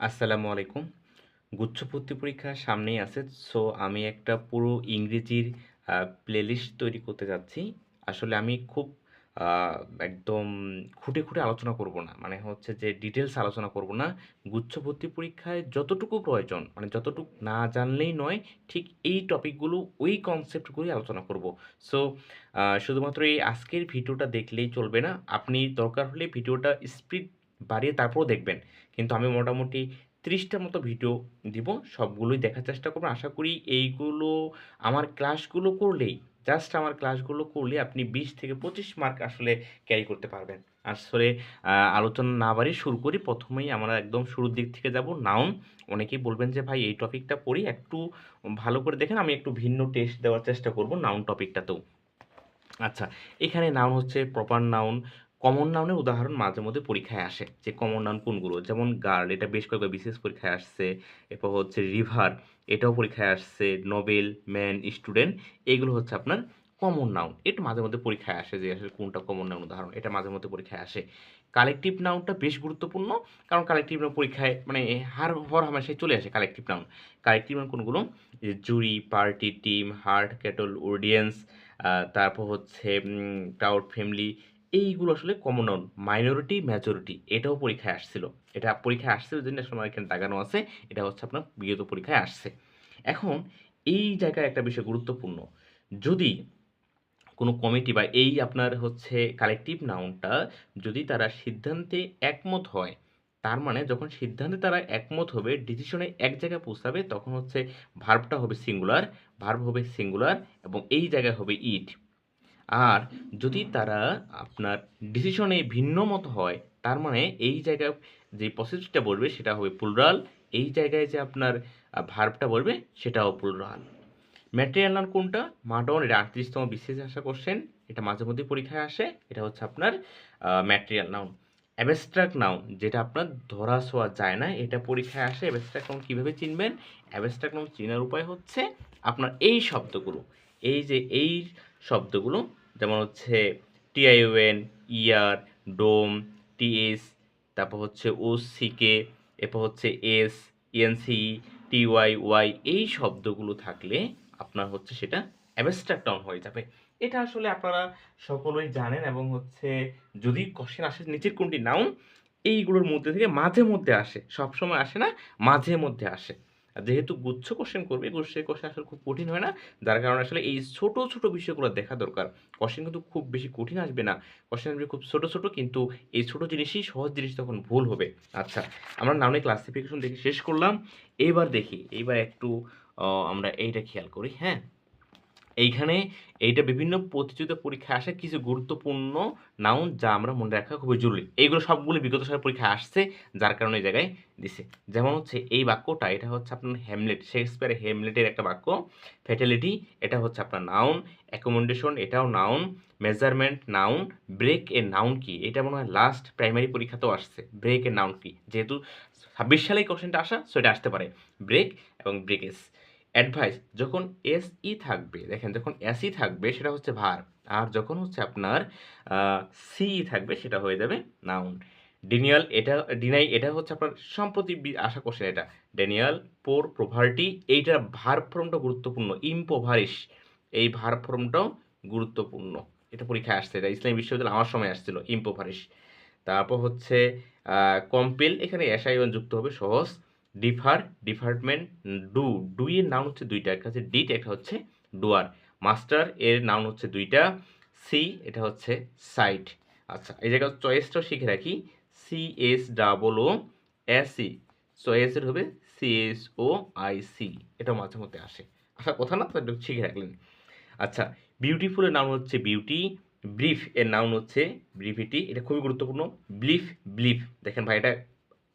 আসসালামু আলাইকুম। গুচ্ছভর্তি পরীক্ষা সামনেই আছে। সো আমি একটা পুরো ইংরেজির আ প্লেলিস্ট তৈরি করতে যাচ্ছি। আসলে আমি খুব আ একদম খুঁটে আলোচনা করব না। মানে হচ্ছে যে ডিটেইলস আলোচনা করব না। গুচ্ছভর্তি পরীক্ষায় যতটুকু প্রয়োজন, মানে যতটুকু না জানলেই নয়, ঠিক এই টপিকগুলো, ওই কনসেপ্টগুলোই আলোচনা করব। সো শুধুমাত্র এই আজকের ভিডিওটা দেখলেই চলবে না। আপনি দরকার হলে ভিডিওটা স্পিড বাড়িয়ে তারপরেও দেখবেন। কিন্তু আমি মোটামুটি ৩০ টার মতো ভিডিও দিব। সবগুলোই দেখার চেষ্টা করবেন। আশা করি এইগুলো আমার ক্লাসগুলো করলেই, জাস্ট আমার ক্লাসগুলো করলে আপনি ২০ থেকে ২৫ মার্ক আসলে ক্যারি করতে পারবেন। আসলে আলোচনা না বাড়িয়ে শুরু করি। ১ম এই আমরা একদম শুরুর দিক থেকে যাব। নাউন। অনেকেই বলবেন যে, "ভাই এই টপিকটা পড়ি, একটু ভালো করে দেখেন।" আমি একটু ভিন্ন টেস্ট দেওয়ার চেষ্টা করব নাউন টপিকটাতেও। আচ্ছা, এখানে নাউন হচ্ছে প্রপার নাউন। কমন নাউনের উদাহরণ মাঝে মধ্যে পরীক্ষায় আসে। যে কমন নাউন কোনগুলো? যেমন গার্ল, এটা বেশ কয়েকবার বিসিএস পরীক্ষায় আসছে। এরপর হচ্ছে রিভার, এটাও পরীক্ষায় আসছে। নোবেল, ম্যান, স্টুডেন্ট, এগুলো হচ্ছে আপনার কমন নাউন। একটু মাঝে মধ্যে পরীক্ষায় আসে যে আসলে কোনটা কমন নাউন উদাহরণ। এটা মাঝে মধ্যে পরীক্ষায় আসে। কালেক্টিভ নাউনটা বেশ গুরুত্বপূর্ণ। কারণ কালেক্টিভ নাউন পরীক্ষায় মানে হরহামেশাই চলে আসে কালেক্টিভ নাউন। কালেক্টিভ নাউন কোনগুলো? যে jury, party, team, herd, cattle, audience, তারপর হচ্ছে ক্রাউড, ফ্যামিলি, এইগুলো আসলে কমন নাউন। মাইনরিটি, মেজরিটি, এটাও পরীক্ষায় আসছিল। এটা পরীক্ষায় আসছে ওইজন্য আসলে আমার এখানে দাগানো আছে। এটা হচ্ছে আপনার বিগত পরীক্ষায় আসছে। এখন এই জায়গায় একটা বিষয় গুরুত্বপূর্ণ। যদি কোনো কমিটি বা এই আপনার হচ্ছে কালেক্টিভ নাউনটা যদি তারা সিদ্ধান্তে একমত হয়, তার মানে যখন সিদ্ধান্তে তারা একমত হবে, ডিসিশনে এক জায়গায় পৌঁছাবে, তখন হচ্ছে ভার্বটা হবে সিঙ্গুলার, ভার্ব হবে সিঙ্গুলার এবং এই জায়গায় হবে ইট। আর যদি তারা আপনার ডিসিশনে ভিন্ন মত হয়, তার মানে এই জায়গায় যে পসেসিভটা বলবে সেটা হবে প্লুরাল, এই জায়গায় যে আপনার ভার্বটা বলবে সেটাও প্লুরাল। ম্যাটেরিয়াল নাউন কোনটা? মাডন, এটা ৩৮তম বিসিএস আসা কোশ্চেন। এটা মাঝে মধ্যে পরীক্ষায় আসে। এটা হচ্ছে আপনার ম্যাটেরিয়াল নাউন। অ্যাবস্ট্রাক্ট নাউন, যেটা আপনার ধরা ছোঁয়া যায় না, এটা পরীক্ষায় আসে। অ্যাবস্ট্রাক্ট নাউন কীভাবে চিনবেন? অ্যাবস্ট্রাক্ট নাউন চেনার উপায় হচ্ছে আপনার এই শব্দগুলো, এই যে এই শব্দগুলো, যেমন হচ্ছে টিআইওএন, ইয়ার, ডোম, টিএস, তারপর হচ্ছে ওসিকে, এরপর হচ্ছে এস, ইএনসি, টিওয়াই, ওয়াই, এই শব্দগুলো থাকলে আপনার হচ্ছে সেটা অ্যাবস্ট্রাক্ট নাউন হয়ে যাবে। এটা আসলে আপনারা সকলেই জানেন এবং হচ্ছে যদি কোশ্চেন আসে নিচের কোনটি নাউন, এইগুলোর মধ্যে থেকে মাঝে মধ্যে আসে। সবসময় আসে না, মাঝে মধ্যে আসে। আর যেহেতু গুচ্ছ কোশ্চেন করবে, গুচ্ছের কোশ্চেন আসলে খুব কঠিন হয় না। যার কারণে আসলে এই ছোট বিষয়গুলো দেখা দরকার। কোশ্চেন কিন্তু খুব বেশি কঠিন আসবে না। কোশ্চেন আসবে খুব ছোট কিন্তু এই ছোট জিনিসই সহজ জিনিস তখন ভুল হবে। আচ্ছা, আমরা নাউনের ক্লাসিফিকেশন দেখে শেষ করলাম। এইবার দেখি, এইবার একটু আমরা এইটা খেয়াল করি, হ্যাঁ? এইখানে এইটা বিভিন্ন প্রতিযোগিতা পরীক্ষায় আসে কিছু গুরুত্বপূর্ণ নাউন যা আমরা মনে রাখা খুবই জরুরি। এইগুলো সবগুলো বিগত সালের পরীক্ষায় আসছে, যার কারণে এই জায়গায় দিছে। যেমন হচ্ছে এই বাক্যটা, এটা হচ্ছে আপনার হ্যামলেট, শেক্সপিয়ারের হ্যামলেটের একটা বাক্য। ফ্যাটালিটি, এটা হচ্ছে আপনার নাউন। অ্যাকোমোডেশন, এটাও নাউন। Measurement noun. ব্রেক এর নাউন কি? এটা মনে হয় লাস্ট প্রাইমারি পরীক্ষাতেও আসছে। ব্রেক এর নাউন কি? যেহেতু ২৬ সালে এই কোশ্চেনটা আসা, সো এটা আসতে পারে। ব্রেক এবং ব্রেকেজ। অ্যাডভাইস, যখন এসই থাকবে, দেখেন যখন এসই থাকবে সেটা হচ্ছে ভার্ব, আর যখন হচ্ছে আপনার সিই থাকবে সেটা হয়ে যাবে নাউন। ডিনিয়াল, এটা ডিনাই, এটা হচ্ছে আপনার সম্প্রতি আসা কোশ্চেন এটা। ড্যানিয়াল, পোর, প্রভার্টি, এইটার ভার্ব ফর্মটা গুরুত্বপূর্ণ। ইম্পোভারিশ, এই ভার্ব ফর্মটাও গুরুত্বপূর্ণ। এটা পরীক্ষায় আসছে, এটা ইসলামী বিশ্ববিদ্যালয় আমার সময় আসছিল, ইম্পোভারিশ। তারপর হচ্ছে কম্পেল, এখানে এসআই যুক্ত হবে, সহজ। ডিফার, ডিপার্টমেন্ট, ডু, ডু এর নাউন হচ্ছে দুইটা, একটা হচ্ছে ডিট, একটা হচ্ছে ডুয়ার। মাস্টার এর নাউন হচ্ছে দুইটা, সি, এটা হচ্ছে সাইট। আচ্ছা, এই জায়গায় চয়েসটাও শিখে রাখি, C S double O S E, choice এর হবে C S O I C, এটাও মাঝে মধ্যে আসে, আসার কথা না, তো একটু শিখে রাখলেন। আচ্ছা, বিউটিফুল এর নাউন হচ্ছে বিউটি। ব্রিফ এর নাউন হচ্ছে ব্রিভিটি, এটা খুবই গুরুত্বপূর্ণ। ব্লিফ, ব্লিফ, দেখেন ভাই এটা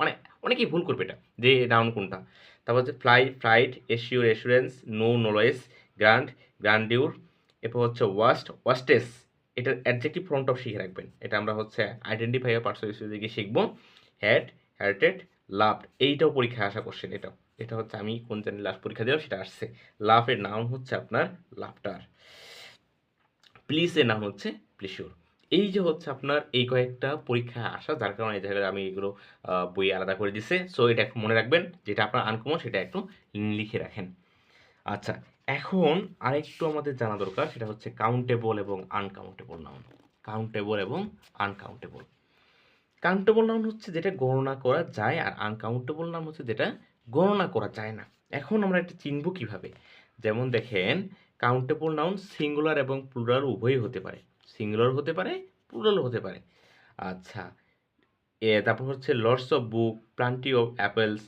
মানে অনেকেই ভুল করবে এটা, যে নাউন কোনটা। তারপর হচ্ছে fly, flight, assure, assurance, no, knowledge, grand, grandeur. এরপর হচ্ছে ওয়াস্ট, ওয়াস্টেস, এটার অ্যাডজেক্টিভ ফর্মটাও শিখে রাখবেন। এটা আমরা হচ্ছে আইডেন্টিফাই আর পার্সোনাল দিকে শিখবো। হ্যাড, হ্যাটেড, লাভড, এইটাও পরীক্ষায় আসা কোশ্চেন। এটাও, এটা হচ্ছে আমি কোন জানি লাস্ট পরীক্ষা দিলাম সেটা আসছে। লাভ এর নাউন হচ্ছে আপনার লাফটার। প্লিজ এর নাম হচ্ছে প্লেশিওর। এই যে হচ্ছে আপনার এই কয়েকটা পরীক্ষায় আসা, যার কারণে এই জায়গায় আমি এগুলো বই আলাদা করে দিছে। সো এটা একটু মনে রাখবেন, যেটা আপনার আনকমন সেটা একটু লিখে রাখেন। আচ্ছা, এখন আরেকটু আমাদের জানা দরকার, সেটা হচ্ছে কাউন্টেবল এবং আনকাউন্টেবল নাউন। কাউন্টেবল এবং আনকাউন্টেবল। কাউন্টেবল নাউন হচ্ছে যেটা গণনা করা যায়, আর আনকাউন্টেবল নাউন হচ্ছে যেটা গণনা করা যায় না। এখন আমরা এটা চিনব কিভাবে? যেমন দেখেন, কাউন্টেবল নাউন সিঙ্গুলার এবং প্লুরাল উভয়ই হতে পারে। সিঙ্গুলার হতে পারে, প্লুরাল হতে পারে। আচ্ছা, তারপর হচ্ছে lots of book, plenty of apples,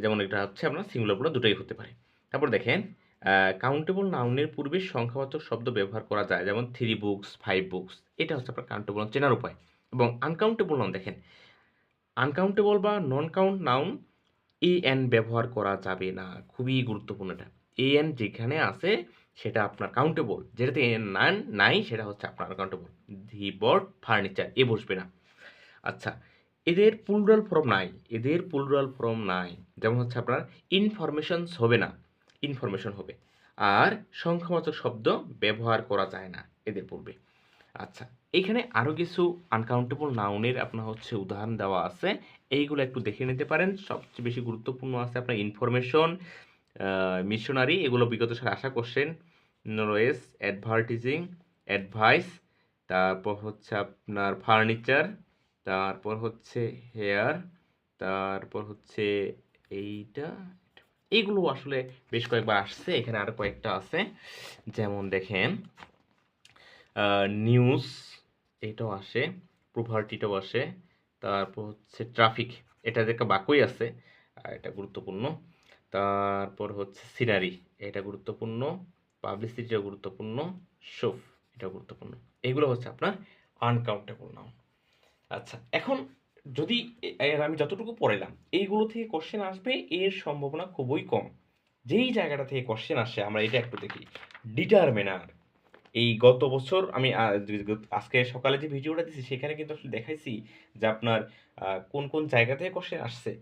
যেমন এটা হচ্ছে আপনার সিঙ্গুলার প্লুরাল দুটোই হতে পারে। তারপর দেখেন, কাউন্টেবল নাউনের পূর্বে সংখ্যাবাচক শব্দ ব্যবহার করা যায়, যেমন 3 বুকস, 5 বুকস। এটা হচ্ছে আপনার কাউন্টেবল চেনার উপায়। এবং আনকাউন্টেবল নাউন দেখেন, আনকাউন্টেবল বা নন কাউন্ট নাউন এন ব্যবহার করা যাবে না। খুবই গুরুত্বপূর্ণ এটা। এন যেখানে আছে সেটা আপনার কাউন্টেবল, যেটাতে এন নাই সেটা হচ্ছে আপনার আনকাউন্টেবল। দি বট ফার্নিচার, এ বসবে না। আচ্ছা, এদের প্লুরাল ফর্ম নাই, এদের প্লুরাল ফর্ম নাই। যেমন হচ্ছে আপনার ইনফরমেশনস হবে না, ইনফরমেশন হবে। আর সংখ্যাবাচক শব্দ ব্যবহার করা যায় না এদের পূর্বে। আচ্ছা, এইখানে আরও কিছু আনকাউন্টেবল নাউনের আপনার হচ্ছে উদাহরণ দেওয়া আছে, এইগুলো একটু দেখে নিতে পারেন। সবচেয়ে বেশি গুরুত্বপূর্ণ আছে আপনার ইনফরমেশন, মিশনারি, এগুলো বিগত সালে আসা কোশ্চেন, নরওয়েস, অ্যাডভার্টিজিং, অ্যাডভাইস, তারপর হচ্ছে আপনার ফার্নিচার, তারপর হচ্ছে হেয়ার, তারপর হচ্ছে এইটা, এইগুলো আসলে বেশ কয়েকবার আসছে। এখানে আরও কয়েকটা আছে, যেমন দেখেন নিউজ, এটাও আসে, প্রভার্টিটাও আসে, তারপর হচ্ছে ট্রাফিক, এটা যে একটা বাক্যই আছে, এটা গুরুত্বপূর্ণ। তারপর হচ্ছে সিনারি, এটা গুরুত্বপূর্ণ। পাবলিসিটিটাও গুরুত্বপূর্ণ। শোফ, এটা গুরুত্বপূর্ণ। এগুলো হচ্ছে আপনার আনকাউন্টেবল নাউন। আচ্ছা, এখন যদি আমি যতটুকু পড়াইলাম এইগুলো থেকে কোশ্চেন আসবে, এর সম্ভাবনা খুবই কম। যেই জায়গাটা থেকে কোশ্চেন আসে আমরা এটা একটু দেখি। ডিটারমিনার, এই গত বছর আমি আজকে সকালে যে ভিডিওটা দিছি সেখানে কিন্তু আসলে দেখাইছি যে আপনার কোন কোন জায়গা থেকে কোশ্চেন আসছে।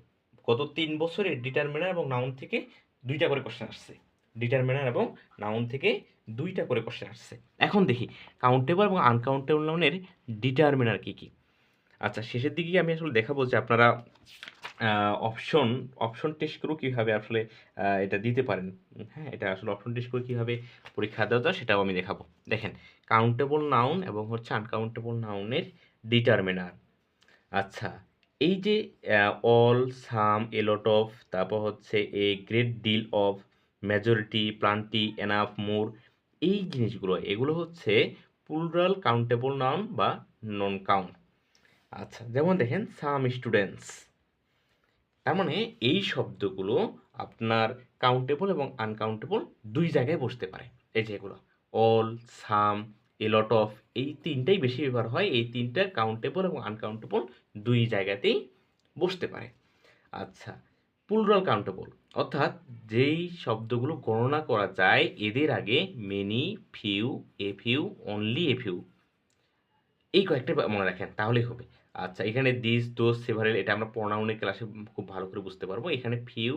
গত 3 বছরে ডিটারমিনার এবং নাউন থেকে 2টা করে কোশ্চেন আসছে। ডিটারমিনার এবং নাউন থেকে 2টা করে কোশ্চেন আসছে। এখন দেখি কাউন্টেবল এবং আনকাউন্টেবল নাউনের ডিটারমিনার কি কি। আচ্ছা, শেষের দিকে আমি আসলে দেখাবো যে আপনারা অপশন অপশন টেস্ট করেও কীভাবে আসলে এটা দিতে পারেন। হ্যাঁ, এটা আসলে অপশন টেস্ট করে কীভাবে পরীক্ষা দেওয়া যায় সেটাও আমি দেখাবো। দেখেন, কাউন্টেবল নাউন এবং হচ্ছে আনকাউন্টেবল নাউনের ডিটারমিনার। আচ্ছা, এই যে all, some, A lot of, তারপর হচ্ছে a great deal of, majority, plenty, enough, more, এই জিনিসগুলো এগুলো হচ্ছে প্লুরাল কাউন্টেবল নাউন বা নন কাউন্ট। আচ্ছা, যেমন দেখেন সাম স্টুডেন্টস, তার মানে এই শব্দগুলো আপনার কাউন্টেবল এবং আনকাউন্টেবল 2 জায়গায় বসতে পারে। এই যে এগুলো all, some, A lot of, এই 3টাই বেশি ব্যবহার হয়। এই 3টা কাউন্টেবল এবং আনকাউন্টেবল 2 জায়গাতেই বসতে পারে। আচ্ছা, প্লুরাল কাউন্টেবল অর্থাৎ যেই শব্দগুলো গণনা করা যায় এদের আগে many, few, a few, only a few, এই কয়েকটা মনে রাখেন তাহলেই হবে। আচ্ছা, এখানে দিস, দোজ, সেভারেল, এটা আমরা প্রোনাউনের ক্লাসে খুব ভালো করে বুঝতে পারবো। এখানে ফিউ,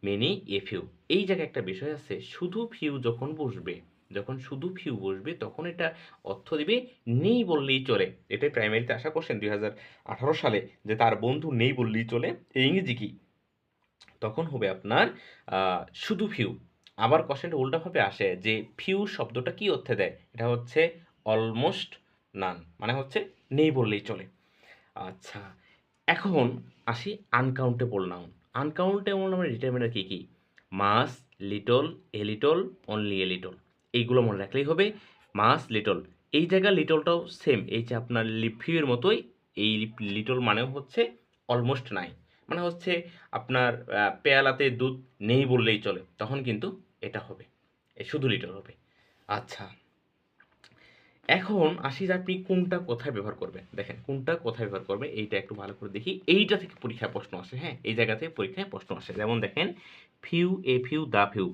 মেনি, এ ফিউ, এই জায়গায় একটা বিষয় আছে, শুধু ফিউ যখন বসবে, যখন শুধু ফিউ বসবে তখন এটা অর্থ দিবে নেই বললেই চলে। এটাই প্রাইমারিতে আশা করছেন 2018 সালে, যে তার বন্ধু নেই বললেই চলে, এই ইংরেজি কি? তখন হবে আপনার শুধু ফিউ। আবার কোশ্চেনটা উল্টাভাবে আসে যে ফিউ শব্দটা কি অর্থে দেয়? এটা হচ্ছে অলমোস্ট নান, মানে হচ্ছে নেই বললেই চলে। আচ্ছা, এখন আসি আনকাউন্টেবল নাউন। আনকাউন্টেবল নাউনের ডিটারমিনার কি কি? Much, little, a little, only a little, এইগুলো মনে রাখলেই হবে। মাস, লিটল, এই জায়গায় লিটলটাও সেম, এই যে আপনার লিফিউর মতোই। এই লিটল মানেও হচ্ছে অলমোস্ট নাই, মানে হচ্ছে আপনার পেয়ালাতে দুধ নেই বললেই চলে, তখন কিন্তু এটা হবে, শুধু লিটল হবে। আচ্ছা, এখন আসি যে আপনি কোনটা কোথায় ব্যবহার করবেন। দেখেন কোনটা কোথায় ব্যবহার করবে এইটা একটু ভালো করে দেখি। এইটা থেকে পরীক্ষায় প্রশ্ন আসে, হ্যাঁ, এই জায়গা থেকে পরীক্ষায় প্রশ্ন আসে। যেমন দেখেন few, a few, the few.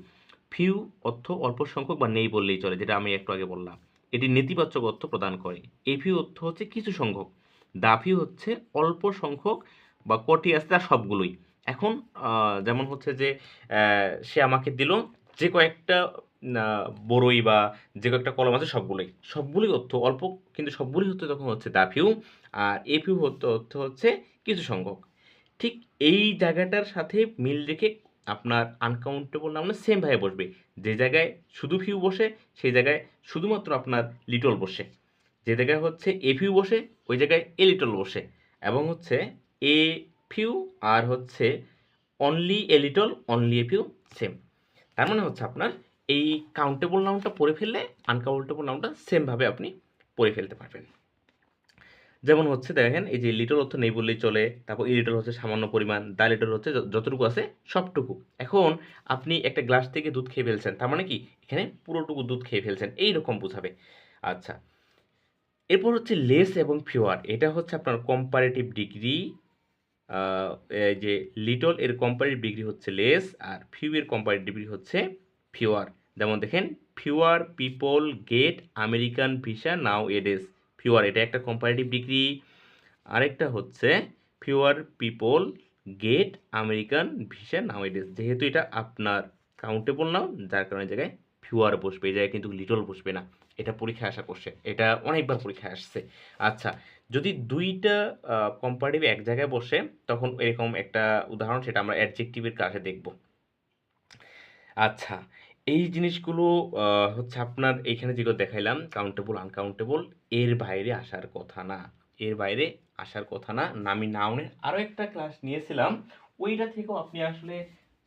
Few অর্থ অল্প সংখ্যক বা নেই বললেই চলে, যেটা আমি একটু আগে বললাম। এটি নেতিবাচক অর্থ প্রদান করে। এ ফিউ অর্থ হচ্ছে কিছু সংখ্যক। দা ফিউ হচ্ছে অল্প সংখ্যক বা কটি আছে তার সবগুলোই। এখন যেমন হচ্ছে যে সে আমাকে দিল যে কয়েকটা না বড়ই বা যে কয়েকটা কলম আছে সবগুলোই অর্থ অল্প, কিন্তু সবগুলোই হচ্ছে তখন হচ্ছে দা ফিউ, আর এ ফিউ অর্থ হচ্ছে কিছু সংখ্যক। ঠিক এই জায়গাটার সাথে মিল রেখে আপনার আনকাউন্টেবল নাউনে সেম ভাবে বসবে। যে জায়গায় শুধু ফিউ বসে সেই জায়গায় শুধুমাত্র আপনার লিটল বসে, যে জায়গায় হচ্ছে এ ফিউ বসে ওই জায়গায় এ লিটল বসে, এবং হচ্ছে এ ফিউ আর হচ্ছে only a little only a few same. তার মানে হচ্ছে আপনার এই কাউন্টেবল নাউনটা পড়ে ফেললে আনকাউন্টেবল নাউনটা সেমভাবে আপনি পড়ে ফেলতে পারবেন। যেমন হচ্ছে দেখেন এই যে লিটল অর্থ নেই বললেই চলে, তারপর ই লিটল হচ্ছে সামান্য পরিমাণ, দা লিটল হচ্ছে যতটুকু আছে সবটুকু। এখন আপনি একটা গ্লাস থেকে দুধ খেয়ে ফেলছেন, তার মানে কি এখানে পুরোটুকু দুধ খেয়ে ফেলছেন, এইরকম বোঝাবে। আচ্ছা, এরপর হচ্ছে লেস এবং ফিওয়ার, এটা হচ্ছে আপনার কম্পারেটিভ ডিগ্রি। এই যে লিটল এর কম্পারেটিভ ডিগ্রি হচ্ছে লেস, আর ফিউ এর কম্পারেটিভ ডিগ্রি হচ্ছে ফিওয়ার। যেমন দেখেন, fewer people get American visa nowadays. Fewer এটা একটা কম্পারেটিভ ডিগ্রি। আরেকটা হচ্ছে fewer people get American visa nowadays. যেহেতু এটা আপনার কাউন্টেবল নাও, যার কারণে জায়গায় ফিওয়ার বসবে, এই জায়গায় কিন্তু লিটল বসবে না। এটা পরীক্ষায় আসা করছে, এটা অনেকবার পরীক্ষায় আসছে। আচ্ছা, যদি দুইটা কম্পারেটিভ এক জায়গায় বসে তখন এরকম একটা উদাহরণ, সেটা আমরা অ্যাডজেক্টিভের ক্লাসে দেখব। আচ্ছা, এই জিনিসগুলো হচ্ছে আপনার এইখানে যেগুলো দেখাইলাম কাউন্টেবল আনকাউন্টেবল, এর বাইরে আসার কথা না, এর বাইরে আসার কথা না। আমি নাউনের আরও একটা ক্লাস নিয়েছিলাম, ওইটা থেকেও আপনি আসলে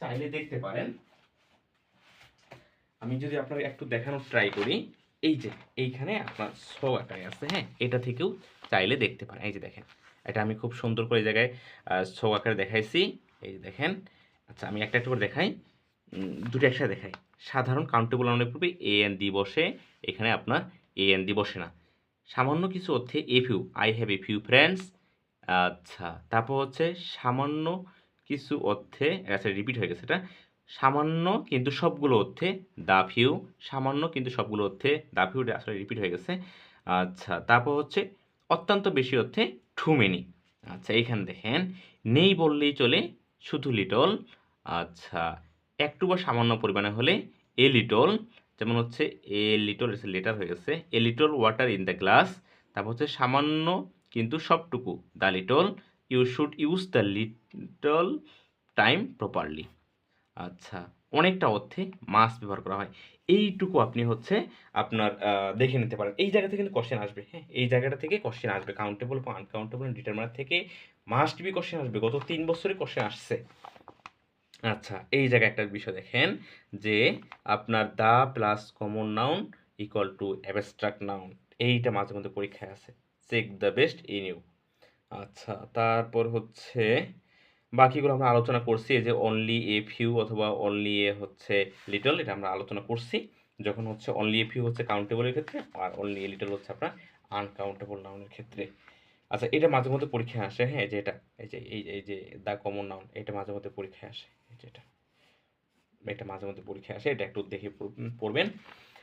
চাইলে দেখতে পারেন। আমি যদি আপনার একটু দেখানোর ট্রাই করি, এই যে এইখানে আপনার ছ আকারে আছে, হ্যাঁ, এটা থেকেও চাইলে দেখতে পারেন। এই যে দেখেন, এটা আমি খুব সুন্দর করে এই জায়গায় ছ আকারে দেখাইছি, এই যে দেখেন। আচ্ছা, আমি একটা একটা করে দেখাই, দুটো একসাথে দেখাই। সাধারণ কাউন্টেবল নাউনের পূর্বে এ এন দি বসে, এখানে আপনার এ এন দি বসে না। সামান্য কিছু অর্থে a few, I have a few friends. আচ্ছা, তারপর হচ্ছে সামান্য কিছু অর্থে, আচ্ছা রিপিট হয়ে গেছে এটা, সামান্য কিন্তু সবগুলো অর্থে দা ফিউ, সামান্য কিন্তু সবগুলো অর্থে দা ফিউ, আসলে রিপিট হয়ে গেছে। আচ্ছা, তারপর হচ্ছে অত্যন্ত বেশি অর্থে টু মেনি। আচ্ছা, এইখানে দেখেন, নেই বললেই চলে শুধু লিটল। আচ্ছা, একটু বা সামান্য পরিমাণে হলে এ লিটল, যেমন হচ্ছে এ লিটল এসে লেটার হয়ে গেছে, a little water in the glass. তারপর হচ্ছে সামান্য কিন্তু সবটুকু the little, you should use the little time properly. আচ্ছা, অনেকটা অর্থে মাস্ট ব্যবহার করা হয়। এইটুকু আপনি হচ্ছে আপনার দেখে নিতে পারেন। এই জায়গা থেকে কিন্তু কোশ্চেন আসবে, হ্যাঁ, এই জায়গাটা থেকে কোশ্চেন আসবে, কাউন্টেবল বা আনকাউন্টেবল ডিটারমিনার থেকে মাস্ট বি কোশ্চেন আসবে, গত 3 বছরে কোশ্চেন আসছে। আচ্ছা, এই জায়গায় একটা বিষয় দেখেন যে আপনার the plus common noun equal to abstract noun, এইটা মাঝে মধ্যে পরীক্ষায় আছে, check the best in you. আচ্ছা, তারপর হচ্ছে বাকিগুলো আমরা আলোচনা করছি, এই যে অনলি এ ফিউ অথবা অনলি এ হচ্ছে লিটল, এটা আমরা আলোচনা করছি যখন হচ্ছে অনলি এ ফিউ হচ্ছে কাউন্টেবলের ক্ষেত্রে, আর অনলি এ লিটল হচ্ছে আপনার আনকাউন্টেবল নাউনের ক্ষেত্রে। আচ্ছা, এটা মাঝে মধ্যে পরীক্ষায় আসে, হ্যাঁ, এই যে এটা, এই যে দ্য কমন নাউন, এটা মাঝে মধ্যে পরীক্ষায় আসে, এই যে এটা মাঝে মধ্যে পরীক্ষায় আসে, এটা একটু দেখে পড়বেন।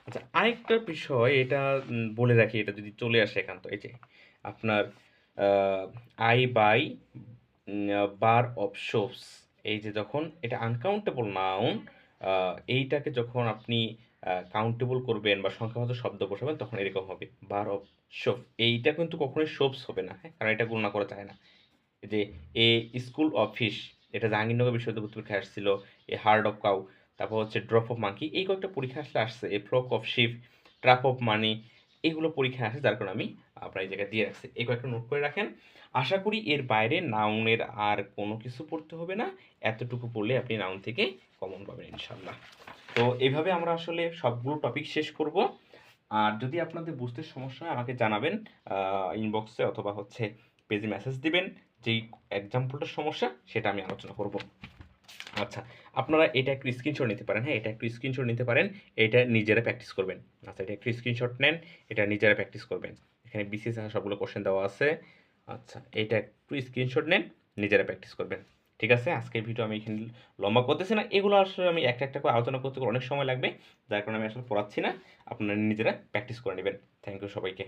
আচ্ছা, আরেকটা বিষয় এটা বলে রাখি, এটা যদি চলে আসে একান্ত, এই যে আপনার আই বাই বার অফ শোপস, এই যে যখন এটা আনকাউন্টেবল নাউন, এইটাকে যখন আপনি কাউন্টেবল করবেন বা সংখ্যাবাচক শব্দ বসাবেন তখন এরকম হবে বার অফ শোপ। এইটা কিন্তু কখনোই শোপস হবে না, হ্যাঁ, কারণ এটা গণনা করা যায় না। এই যে এ স্কুল অফ ফিশ, এটা জাহাঙ্গীরনগর বিশ্ববিদ্যালয় পরীক্ষায় আসছিল। এ হার্ড অফ কাউ, তারপর হচ্ছে ড্রপ অফ মাঙ্কি, এই কয়েকটা পরীক্ষা আসলে আসছে। A flock of sheep, trap of money, এগুলো পরীক্ষা আসে, যার কারণে আমি আপনার এই জায়গায় দিয়ে রাখছি। এই কয়েকটা নোট করে রাখেন। আশা করি এর বাইরে নাউনের আর কোনো কিছু পড়তে হবে না, এতটুকু পড়লে আপনি নাউন থেকে কমন পাবেন ইনশাল্লাহ। তো এইভাবে আমরা আসলে সবগুলো টপিক শেষ করব। আর যদি আপনাদের বুঝতে সমস্যা হয় আমাকে জানাবেন, ইনবক্সে অথবা হচ্ছে পেজে মেসেজ দিবেন, যেই এক্সাম্পলটার সমস্যা সেটা আমি আলোচনা করব। আচ্ছা, আপনারা এটা একটু স্ক্রিনশট নিতে পারেন, হ্যাঁ, এটা একটু স্ক্রিনশট নিতে পারেন, এটা নিজেরা প্র্যাকটিস করবেন। আচ্ছা, এটা একটু স্ক্রিনশট নেন, এটা নিজেরা প্র্যাকটিস করবেন। এখানে বিসিএস সবগুলো কোশ্চেন দেওয়া আছে। আচ্ছা, এটা একটু স্ক্রিনশট নেন, নিজেরা প্র্যাকটিস করবেন। ঠিক আছে, আজকের ভিডিও আমি এখানে লম্বা করতেছি না, এগুলো আসলে আমি একটা একটা করে আলোচনা করতে অনেক সময় লাগবে, যার কারণে আমি আসলে পড়াচ্ছি না, আপনারা নিজেরা প্র্যাকটিস করে নেবেন। থ্যাংক ইউ সবাইকে।